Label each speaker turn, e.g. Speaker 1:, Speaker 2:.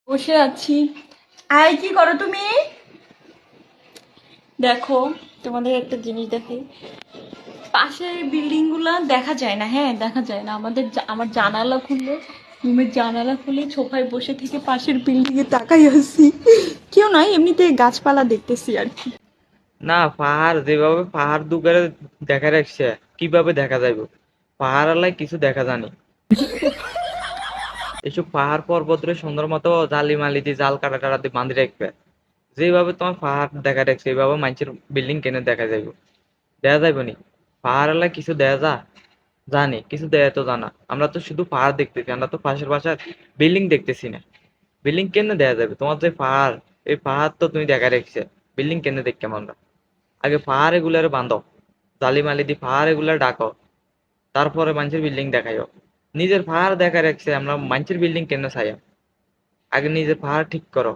Speaker 1: বসে আছি। আয়, কি করো তুমি? দেখো, তোমাদের একটা জিনিস দেখাই। পাশের বিল্ডিং গুলা দেখা যায় না, হ্যাঁ দেখা যায় না। আমার জানালা খুললে, রুমের জানালা খুলে সোফায় বসে থেকে পাশের বিল্ডিং এ তাকাই আছি। কেউ নাই, এমনিতে গাছপালা দেখতেছি আর কি।
Speaker 2: না, পাহাড় যেভাবে পাহাড় দুগারে দেখা রাখছে, কিভাবে দেখা যাইব? পাহাড় আলাই কিছু দেখা জানি। এসব পাহাড় পর্বতের সুন্দর মতো জালি মালি দিয়ে জাল কাটা টাটা দিয়ে বাঁধি রাখবে। যেভাবে তোমার পাহাড় দেখা রাখছে এইভাবে মানুষের বিল্ডিং কেনে দেখা যাইব? দেখা যাইব নি? পাহাড় আলাই কিছু দেখা জানি, কিছু দেয়া তো জানা। আমরা তো শুধু পাহাড় দেখতেছি, আমরা তো পাশের বাসার বিল্ডিং দেখতেছি না। বিল্ডিং কেনে দেখা যাবে? তোমার যে পাহাড়, এই পাহাড় তো তুমি দেখা রাখছে, বিল্ডিং কেনে দেখতাম আমরা? আগে পাহাড় এগুলার বান্ধব, জালি মালি দিয়ে পাহাড় এগুলা ডাকো, তারপরে মানুষের বিল্ডিং দেখাইও। নিজের পাহাড় দেখা রাখছে, আমরা মানুষের বিল্ডিং কেন চাই? আগে নিজের পাহাড় ঠিক করো।